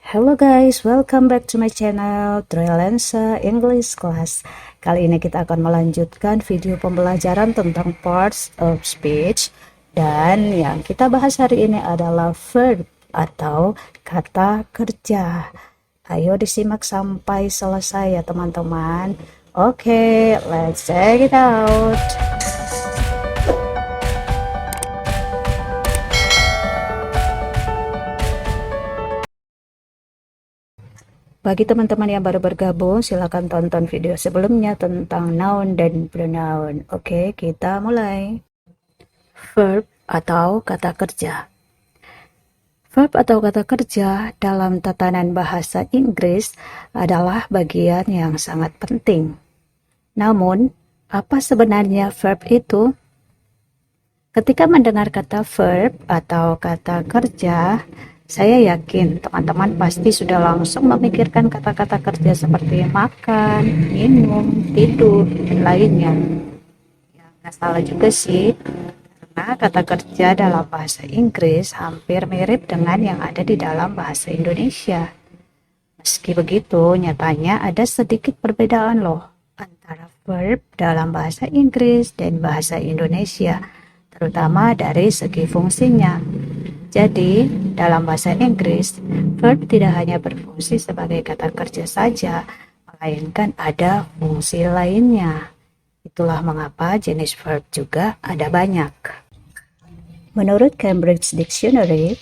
Hello guys, welcome back to my channel Troylensa English Class. Kali ini kita akan melanjutkan video pembelajaran tentang parts of speech. Dan yang kita bahas hari ini adalah verb atau kata kerja. Ayo disimak sampai selesai ya teman-teman. Oke, let's check it out. Bagi teman-teman yang baru bergabung, silakan tonton video sebelumnya tentang noun dan pronoun. Oke, kita mulai. Verb atau kata kerja. Verb atau kata kerja dalam tatanan bahasa Inggris adalah bagian yang sangat penting. Namun, apa sebenarnya verb itu? Ketika mendengar kata verb atau kata kerja, saya yakin teman-teman pasti sudah langsung memikirkan kata-kata kerja seperti makan, minum, tidur, dan lainnya. Ya, nggak salah juga sih, karena kata kerja dalam bahasa Inggris hampir mirip dengan yang ada di dalam bahasa Indonesia. Meski begitu, nyatanya ada sedikit perbedaan loh antara verb dalam bahasa Inggris dan bahasa Indonesia, terutama dari segi fungsinya. Jadi, dalam bahasa Inggris, verb tidak hanya berfungsi sebagai kata kerja saja, melainkan ada fungsi lainnya. Itulah mengapa jenis verb juga ada banyak. Menurut Cambridge Dictionary,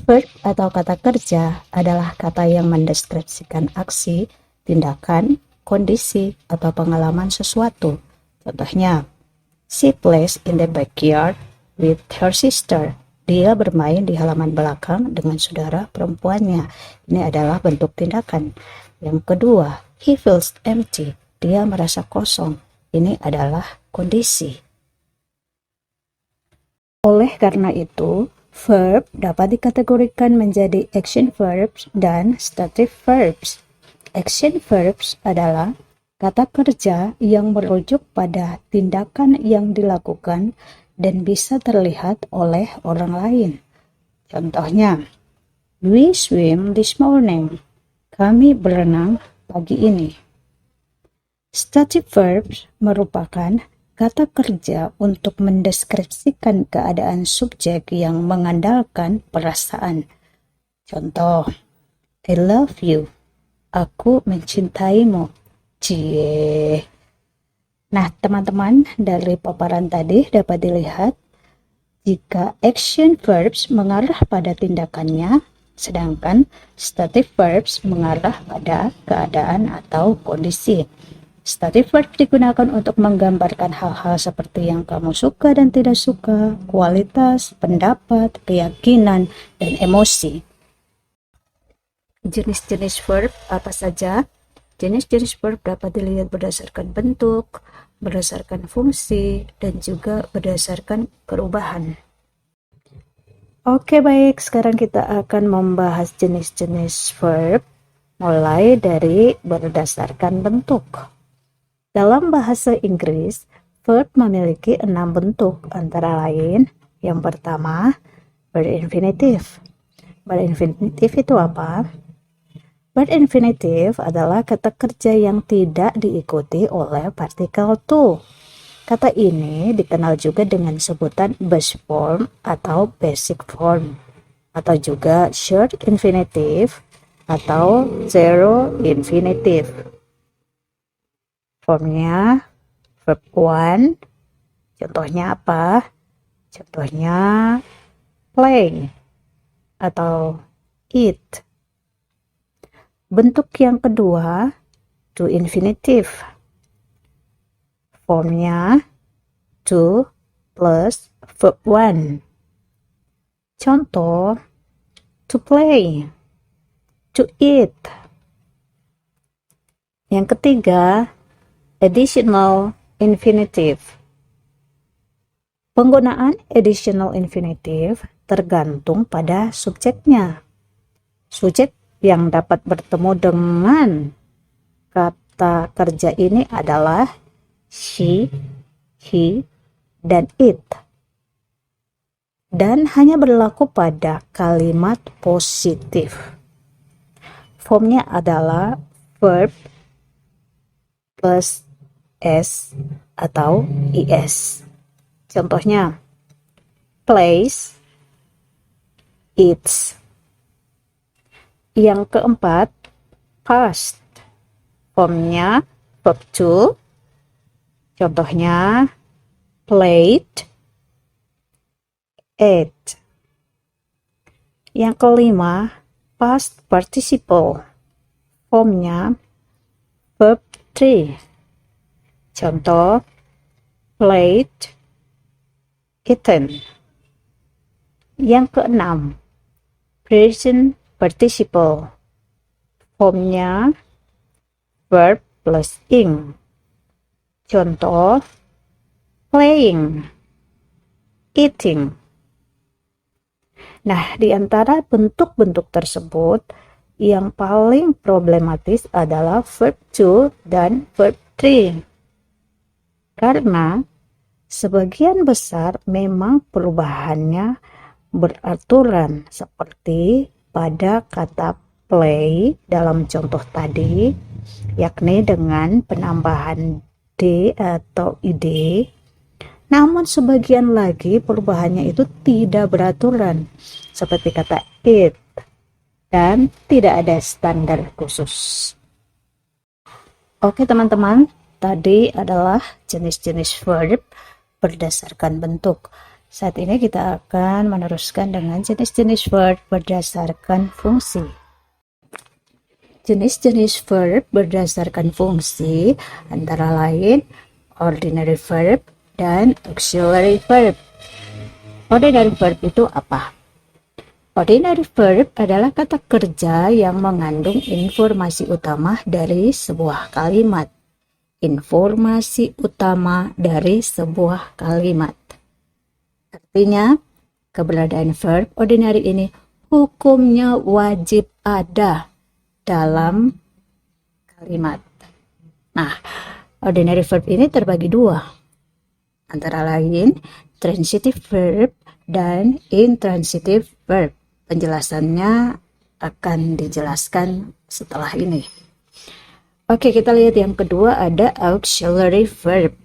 verb atau kata kerja adalah kata yang mendeskripsikan aksi, tindakan, kondisi, atau pengalaman sesuatu. Contohnya, she plays in the backyard with her sister. Dia bermain di halaman belakang dengan saudara perempuannya. Ini adalah bentuk tindakan. Yang kedua, he feels empty. Dia merasa kosong. Ini adalah kondisi. Oleh karena itu, verb dapat dikategorikan menjadi action verbs dan stative verbs. Action verbs adalah kata kerja yang merujuk pada tindakan yang dilakukan dan bisa terlihat oleh orang lain. Contohnya, we swim this morning. Kami berenang pagi ini. Stative verbs merupakan kata kerja untuk mendeskripsikan keadaan subjek yang mengandalkan perasaan. Contoh, I love you. Aku mencintaimu. Cie. Nah, teman-teman, dari paparan tadi dapat dilihat jika action verbs mengarah pada tindakannya, sedangkan stative verbs mengarah pada keadaan atau kondisi. Stative verbs digunakan untuk menggambarkan hal-hal seperti yang kamu suka dan tidak suka, kualitas, pendapat, keyakinan, dan emosi. Jenis-jenis verb apa saja? Jenis-jenis verb dapat dilihat berdasarkan bentuk, berdasarkan fungsi, dan juga berdasarkan perubahan. Oke, baik. Sekarang kita akan membahas jenis-jenis verb, mulai dari berdasarkan bentuk. Dalam bahasa Inggris, verb memiliki 6 bentuk, antara lain, yang pertama, berinfinitif. Berinfinitif itu apa? Berinfinitif adalah kata kerja yang tidak diikuti oleh partikel to. Kata ini dikenal juga dengan sebutan base form atau basic form, atau juga short infinitive atau zero infinitive. Formnya verb 1, contohnya apa? Contohnya play atau eat. Bentuk yang kedua, to infinitive. Formnya to plus verb 1. Contoh, to play, to eat. Yang ketiga, additional infinitive. Penggunaan additional infinitive tergantung pada subjeknya. Subjek yang dapat bertemu dengan kata kerja ini adalah she, he, dan it. Dan hanya berlaku pada kalimat positif. Formnya adalah verb plus s atau is. Contohnya, plays, eats. Yang keempat, past. Formnya verb to. Contohnya, played, ate. Yang kelima, past participle. Formnya verb 3. Contoh, played, eaten. Yang keenam, present participle. Formnya verb plus ing. Contoh, playing, eating. Nah, di antara bentuk-bentuk tersebut, yang paling problematis adalah verb to dan verb 3. Karena sebagian besar memang perubahannya beraturan, seperti pada kata play dalam contoh tadi, yakni dengan penambahan d atau id. Namun sebagian lagi perubahannya itu tidak beraturan, seperti kata eat, dan tidak ada standar khusus. Oke teman-teman, tadi adalah jenis-jenis verb berdasarkan bentuk. Saat ini kita akan meneruskan dengan jenis-jenis verb berdasarkan fungsi. Jenis-jenis verb berdasarkan fungsi antara lain ordinary verb dan auxiliary verb. Ordinary verb itu apa? Ordinary verb adalah kata kerja yang mengandung informasi utama dari sebuah kalimat. Informasi utama dari sebuah kalimat. Artinya, keberadaan verb ordinary ini hukumnya wajib ada dalam kalimat. Nah, ordinary verb ini terbagi dua. Antara lain, transitive verb dan intransitive verb. Penjelasannya akan dijelaskan setelah ini. Oke, kita lihat yang kedua, ada auxiliary verb.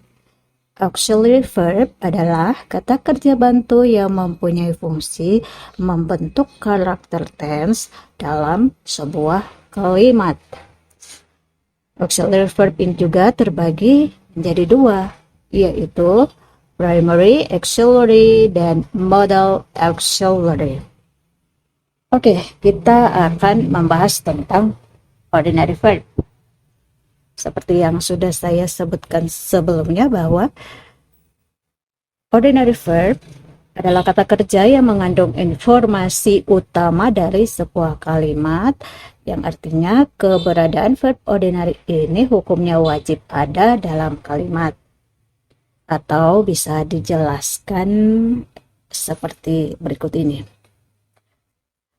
Auxiliary verb adalah kata kerja bantu yang mempunyai fungsi membentuk karakter tense dalam sebuah kalimat. Auxiliary verb ini juga terbagi menjadi dua, yaitu primary auxiliary dan modal auxiliary. Oke, kita akan membahas tentang ordinary verb. Seperti yang sudah saya sebutkan sebelumnya, bahwa ordinary verb adalah kata kerja yang mengandung informasi utama dari sebuah kalimat, yang artinya keberadaan verb ordinary ini hukumnya wajib ada dalam kalimat. Atau bisa dijelaskan seperti berikut ini.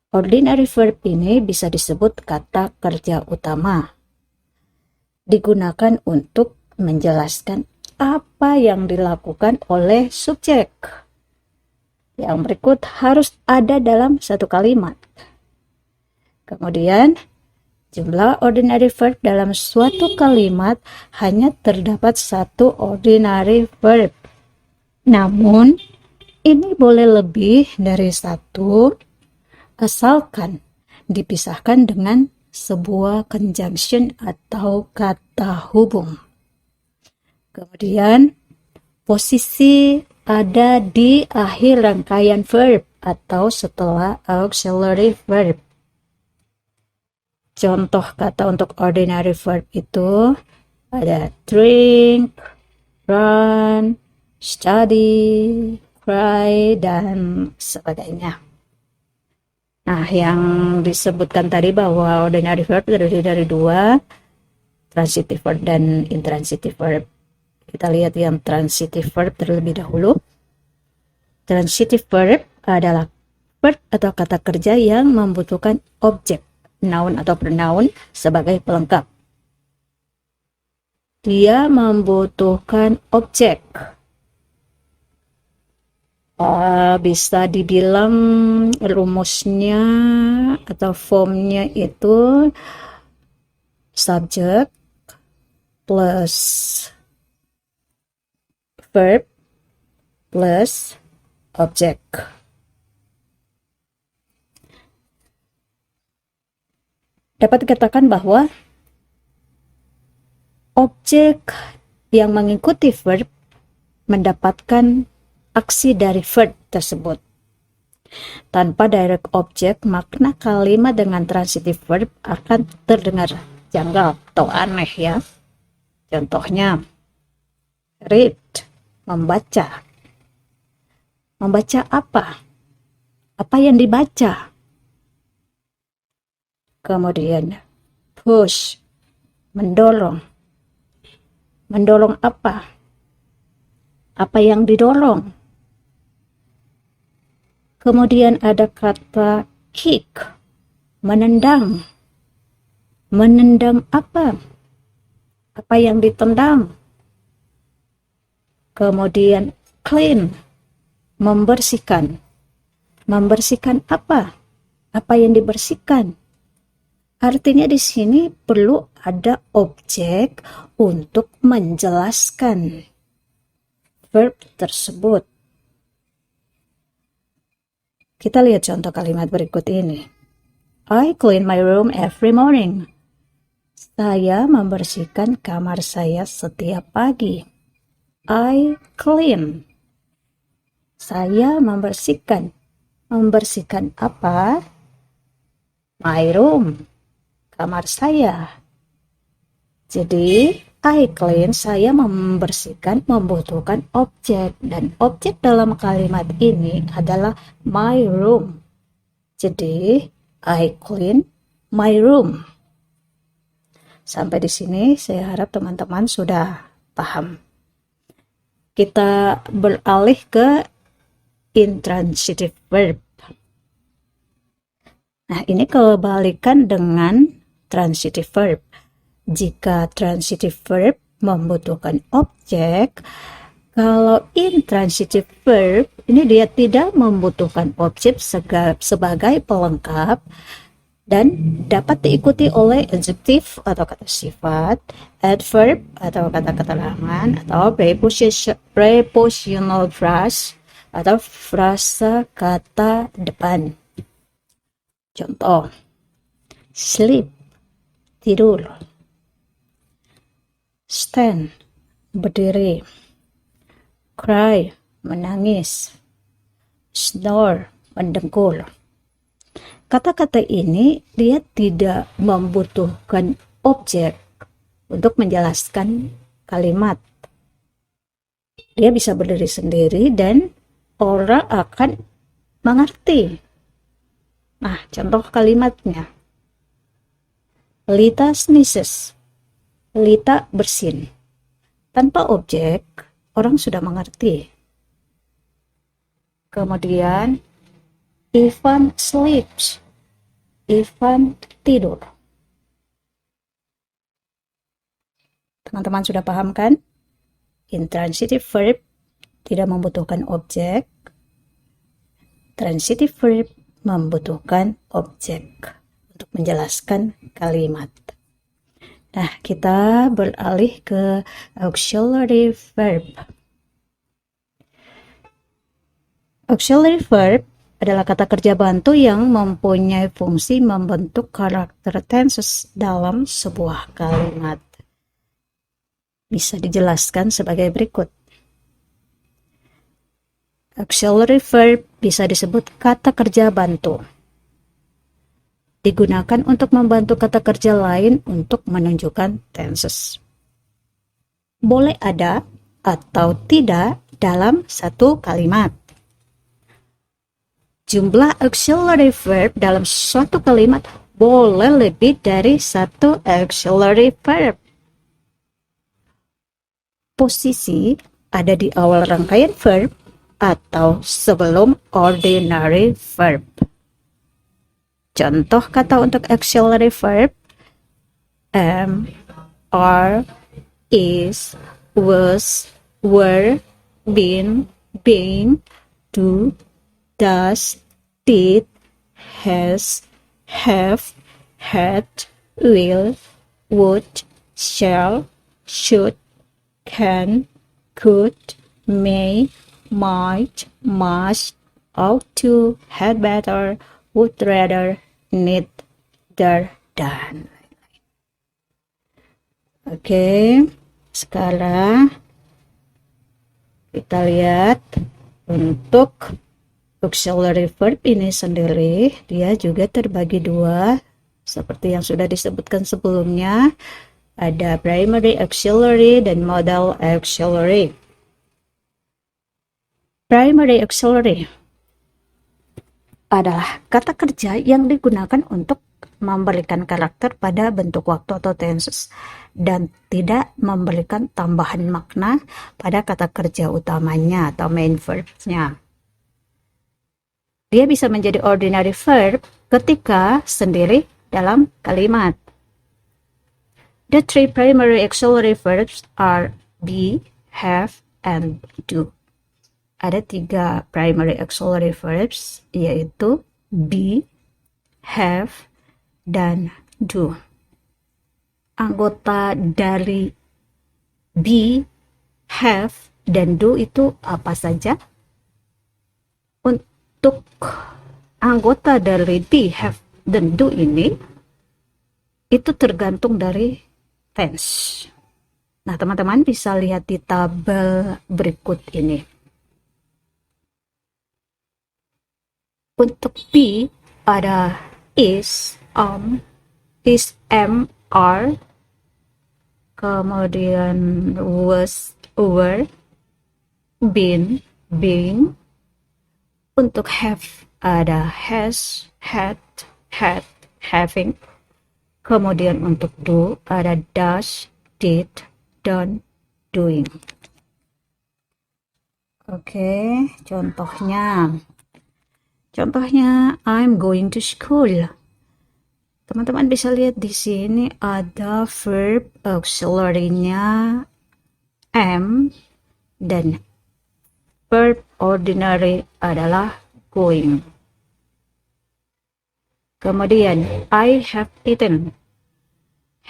Ordinary verb ini bisa disebut kata kerja utama. Digunakan untuk menjelaskan apa yang dilakukan oleh subjek. Yang berikut harus ada dalam satu kalimat. Kemudian, jumlah ordinary verb dalam suatu kalimat hanya terdapat satu ordinary verb. Namun, ini boleh lebih dari satu, asalkan dipisahkan dengan sebuah conjunction atau kata hubung. Kemudian, posisi ada di akhir rangkaian verb atau setelah auxiliary verb. Contoh kata untuk ordinary verb itu ada drink, run, study, cry, dan sebagainya. Nah, yang disebutkan tadi bahwa ordinary verb terdiri dari dua, transitive verb dan intransitive verb. Kita lihat yang transitive verb terlebih dahulu. Transitive verb adalah verb atau kata kerja yang membutuhkan objek, noun atau pronoun sebagai pelengkap. Dia membutuhkan objek. Bisa dibilang rumusnya atau formnya itu subject plus verb plus object. Dapat dikatakan bahwa objek yang mengikuti verb mendapatkan aksi dari verb tersebut. Tanpa direct object, makna kalimat dengan transitive verb akan terdengar janggal atau aneh ya. Contohnya, read, membaca. Membaca apa? Apa yang dibaca? Kemudian, push, mendorong. Mendorong apa? Apa yang didorong? Kemudian ada kata kick, menendang. Menendang apa? Apa yang ditendang? Kemudian clean, membersihkan. Membersihkan apa? Apa yang dibersihkan? Artinya di sini perlu ada objek untuk menjelaskan verb tersebut. Kita lihat contoh kalimat berikut ini. I clean my room every morning. Saya membersihkan kamar saya setiap pagi. I clean. Saya membersihkan. Membersihkan apa? My room. Kamar saya. Jadi, I clean, saya membersihkan, membutuhkan objek. Dan objek dalam kalimat ini adalah my room. Jadi, I clean my room. Sampai di sini, saya harap teman-teman sudah paham. Kita beralih ke intransitive verb. Nah, ini kebalikan dengan transitive verb. Jika transitive verb membutuhkan objek, kalau intransitive verb ini dia tidak membutuhkan objek sebagai pelengkap dan dapat diikuti oleh adjektif atau kata sifat, adverb atau kata keterangan, atau prepositional phrase atau frasa kata depan. Contoh, sleep, tidur. Stand, berdiri. Cry, menangis. Snore, mendengkur. Kata-kata ini dia tidak membutuhkan objek untuk menjelaskan kalimat. Dia bisa berdiri sendiri dan orang akan mengerti. Nah, contoh kalimatnya. Lita sneezes. Lita bersin. Tanpa objek, orang sudah mengerti. Kemudian, Ivan sleeps. Ivan tidur. Teman-teman sudah paham kan? Intransitive verb tidak membutuhkan objek. Transitive verb membutuhkan objek untuk menjelaskan kalimat. Nah, kita beralih ke auxiliary verb. Auxiliary verb adalah kata kerja bantu yang mempunyai fungsi membentuk karakter tenses dalam sebuah kalimat. Bisa dijelaskan sebagai berikut. Auxiliary verb bisa disebut kata kerja bantu. Digunakan untuk membantu kata kerja lain untuk menunjukkan tenses. Boleh ada atau tidak dalam satu kalimat. Jumlah auxiliary verb dalam suatu kalimat boleh lebih dari satu auxiliary verb. Posisi ada di awal rangkaian verb atau sebelum ordinary verb. Contoh kata untuk auxiliary verb: am, are, is, was, were, been, being, do, does, did, has, have, had, will, would, shall, should, can, could, may, might, must, ought to, had better, would rather, need, dare, dan. Oke, sekarang kita lihat untuk auxiliary verb ini sendiri, dia juga terbagi dua, seperti yang sudah disebutkan sebelumnya. Ada primary auxiliary dan modal auxiliary. Primary auxiliary adalah kata kerja yang digunakan untuk memberikan karakter pada bentuk waktu atau tenses dan tidak memberikan tambahan makna pada kata kerja utamanya atau main verbnya. Dia bisa menjadi ordinary verb ketika sendiri dalam kalimat. The three primary auxiliary verbs are be, have, and do. Ada 3 primary auxiliary verbs, yaitu be, have, dan do. Anggota dari be, have, dan do itu apa saja? Untuk anggota dari be, have, dan do ini, itu tergantung dari tense. Nah, teman-teman bisa lihat di tabel berikut ini. Untuk be ada is, am, are, kemudian was, were, been, being. Untuk have ada has, had, having. Kemudian untuk do ada does, did, done, doing. Oke, contohnya. Contohnya, I'm going to school. Teman-teman bisa lihat di sini ada verb auxiliary-nya am dan verb ordinary adalah going. Kemudian, I have eaten.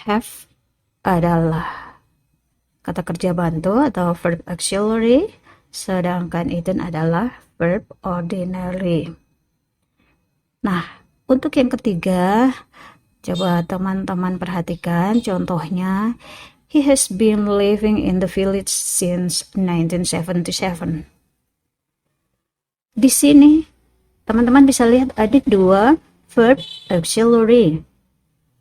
Have adalah kata kerja bantu atau verb auxiliary, sedangkan eaten adalah verb ordinary. Nah, untuk yang ketiga, coba teman-teman perhatikan contohnya. He has been living in the village since 1977. Di sini, teman-teman bisa lihat ada 2 verb auxiliary.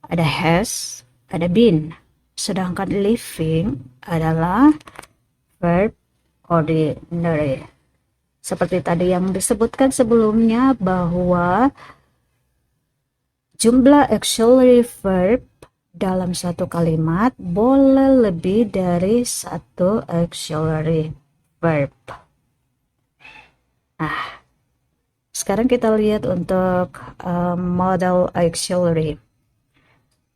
Ada has, ada been. Sedangkan living adalah verb ordinary. Seperti tadi yang disebutkan sebelumnya bahwa jumlah auxiliary verb dalam satu kalimat boleh lebih dari satu auxiliary verb. Nah, sekarang kita lihat untuk modal auxiliary.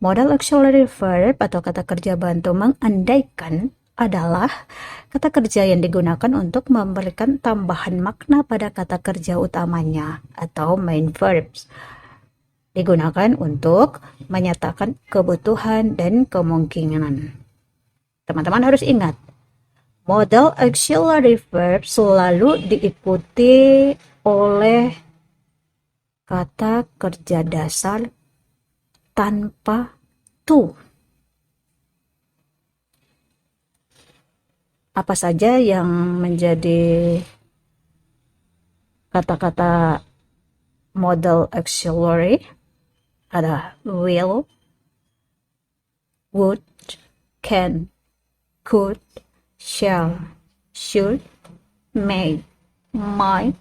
Modal auxiliary verb atau kata kerja bantu mengandaikan adalah kata kerja yang digunakan untuk memberikan tambahan makna pada kata kerja utamanya atau main verbs. Digunakan untuk menyatakan kebutuhan dan kemungkinan. Teman-teman harus ingat, modal auxiliary verb selalu diikuti oleh kata kerja dasar tanpa to. Apa saja yang menjadi kata-kata modal auxiliary? Ada will, would, can, could, shall, should, may, might,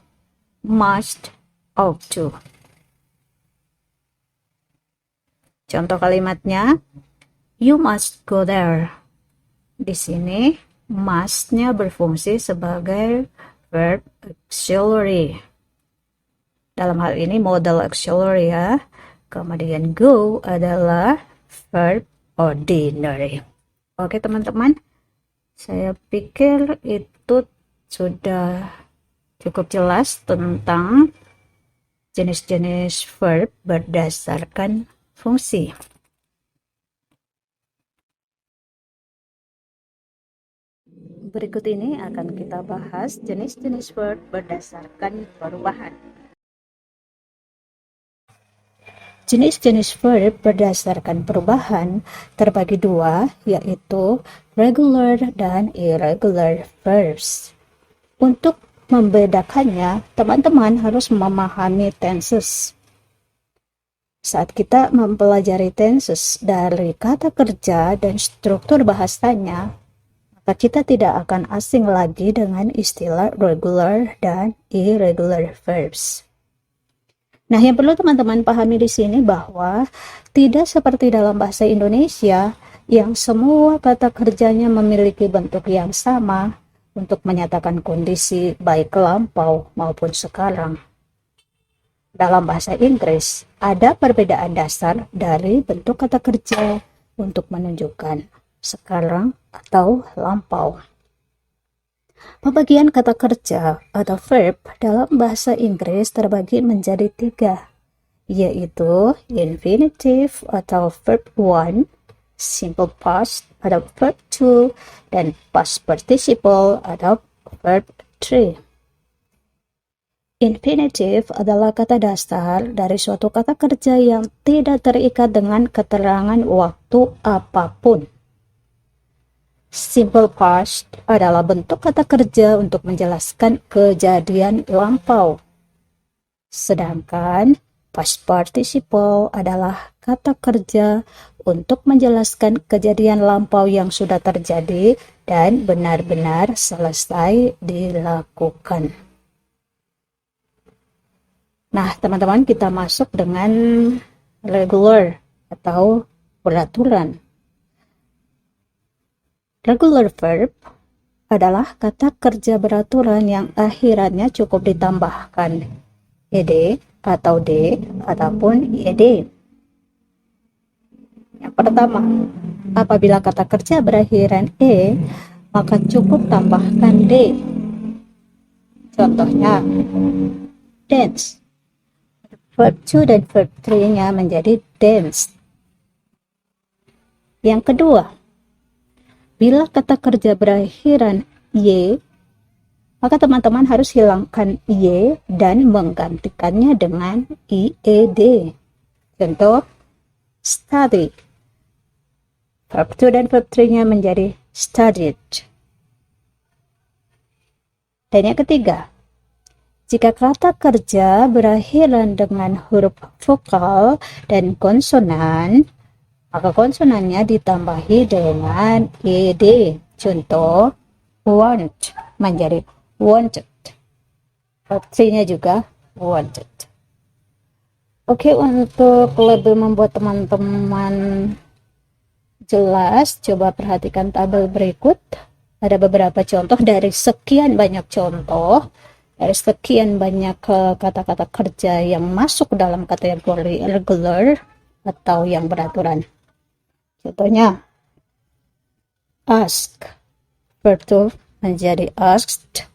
must, ought to. Contoh kalimatnya, you must go there. Di sini, must-nya berfungsi sebagai verb auxiliary. Dalam hal ini modal auxiliary ya. Kemudian go adalah verb ordinary. Oke teman-teman, saya pikir itu sudah cukup jelas tentang jenis-jenis verb berdasarkan fungsi. Berikut ini akan kita bahas jenis-jenis verb berdasarkan perubahan. Jenis-jenis verb berdasarkan perubahan terbagi dua, yaitu regular dan irregular verbs. Untuk membedakannya, teman-teman harus memahami tenses. Saat kita mempelajari tenses dari kata kerja dan struktur bahasanya, maka kita tidak akan asing lagi dengan istilah regular dan irregular verbs. Nah, yang perlu teman-teman pahami di sini bahwa tidak seperti dalam bahasa Indonesia yang semua kata kerjanya memiliki bentuk yang sama untuk menyatakan kondisi baik lampau maupun sekarang. Dalam bahasa Inggris, ada perbedaan dasar dari bentuk kata kerja untuk menunjukkan sekarang atau lampau. Pembagian kata kerja atau verb dalam bahasa Inggris terbagi menjadi tiga, yaitu infinitive atau verb 1, simple past atau verb 2, dan past participle atau verb 3. Infinitive adalah kata dasar dari suatu kata kerja yang tidak terikat dengan keterangan waktu apapun. Simple past adalah bentuk kata kerja untuk menjelaskan kejadian lampau. Sedangkan past participle adalah kata kerja untuk menjelaskan kejadian lampau yang sudah terjadi dan benar-benar selesai dilakukan. Nah, teman-teman, kita masuk dengan regular atau peraturan. Regular verb adalah kata kerja beraturan yang akhirannya cukup ditambahkan ed atau d ataupun ed. Yang pertama, apabila kata kerja berakhiran e, maka cukup tambahkan d. Contohnya, dance. Verb 2 dan verb 3-nya menjadi danced. Yang kedua, bila kata kerja berakhiran y, maka teman-teman harus hilangkan y dan menggantikannya dengan ied. Contoh, study. Verb 2 dan verb 3-nya menjadi studied. Dan yang ketiga, jika kata kerja berakhiran dengan huruf vokal dan konsonan, maka konsonannya ditambahi dengan ed. Contoh, want menjadi wanted. Verb 3-nya juga wanted. Oke, untuk lebih membuat teman-teman jelas, coba perhatikan tabel berikut. Ada beberapa contoh dari sekian banyak contoh, dari sekian banyak kata-kata kerja yang masuk dalam kategori regular atau yang beraturan. Contohnya, ask. Verb 2 menjadi asked.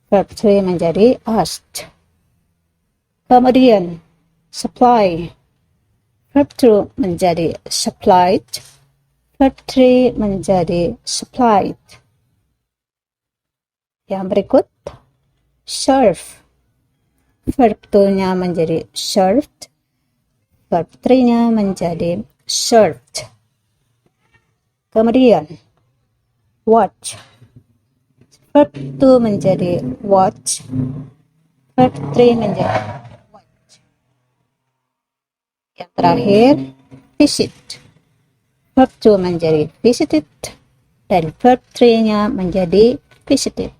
Verb 3 menjadi asked. Kemudian, supply. Verb 2 menjadi supplied. Verb 3 menjadi supplied. Yang berikut, serve. Verb 2-nya menjadi served. Verb 3-nya menjadi served. Kemudian, watch. Verb 2 menjadi watch. Verb 3 menjadi watch. Yang terakhir, visit. Verb 2 menjadi visited. Dan verb 3-nya menjadi visited.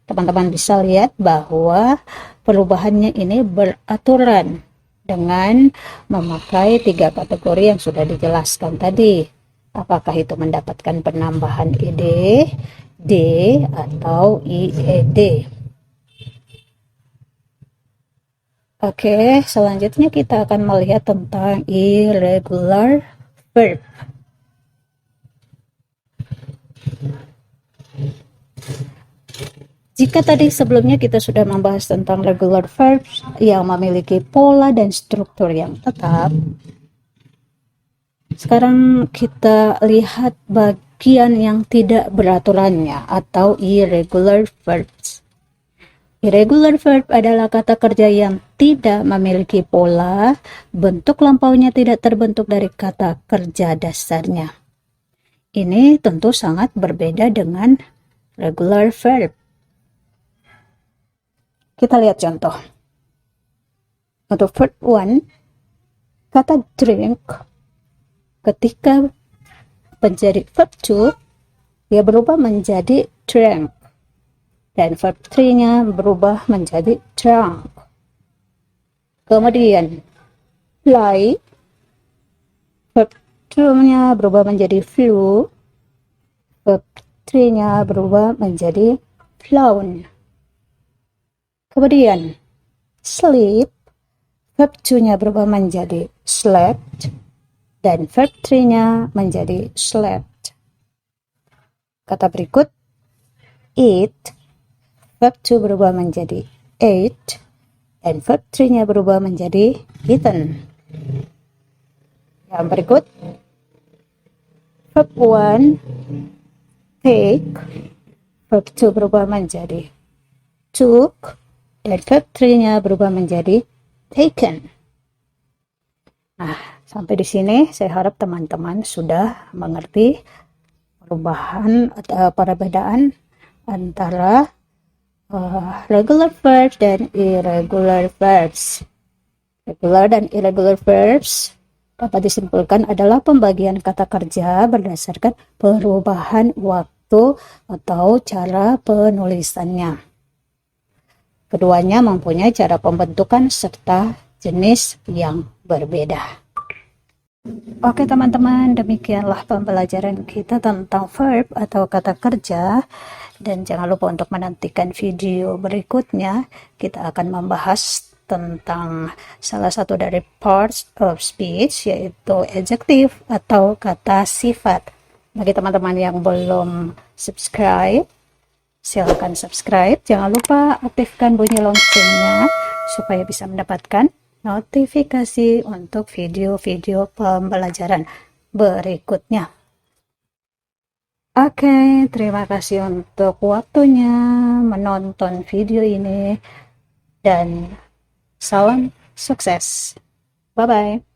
Teman-teman bisa lihat bahwa perubahannya ini beraturan dengan memakai tiga kategori yang sudah dijelaskan tadi. Apakah itu mendapatkan penambahan ed, d, atau ied. Oke, selanjutnya kita akan melihat tentang irregular verb. Jika tadi sebelumnya kita sudah membahas tentang regular verbs yang memiliki pola dan struktur yang tetap, sekarang kita lihat bagian yang tidak beraturannya atau irregular verbs. Irregular verb adalah kata kerja yang tidak memiliki pola, bentuk lampaunya tidak terbentuk dari kata kerja dasarnya. Ini tentu sangat berbeda dengan regular verb. Kita lihat contoh. Untuk verb 1, kata drink ketika menjadi verb 2, dia berubah menjadi drank. Dan verb 3-nya berubah menjadi drunk. Kemudian, fly, verb 2-nya berubah menjadi flew, verb 3-nya berubah menjadi flown. Kemudian, sleep, verb 2-nya berubah menjadi slept, dan verb 3-nya menjadi slept. Kata berikut, eat, verb 2 berubah menjadi ate, dan verb 3-nya berubah menjadi eaten. Yang berikut, verb 1, take, verb 2 berubah menjadi took, dan verb 3-nya berubah menjadi taken. Nah, sampai di sini saya harap teman-teman sudah mengerti perubahan atau perbedaan antara regular verbs dan irregular verbs. Regular dan irregular verbs dapat disimpulkan adalah pembagian kata kerja berdasarkan perubahan waktu atau cara penulisannya. Keduanya mempunyai cara pembentukan serta jenis yang berbeda. Oke teman-teman, demikianlah pembelajaran kita tentang verb atau kata kerja. Dan jangan lupa untuk menantikan video berikutnya. Kita akan membahas tentang salah satu dari parts of speech, yaitu adjective atau kata sifat. Bagi teman-teman yang belum subscribe, silakan subscribe. Jangan lupa aktifkan bunyi loncengnya supaya bisa mendapatkan notifikasi untuk video-video pembelajaran berikutnya. Oke, terima kasih untuk waktunya menonton video ini dan salam sukses. Bye-bye.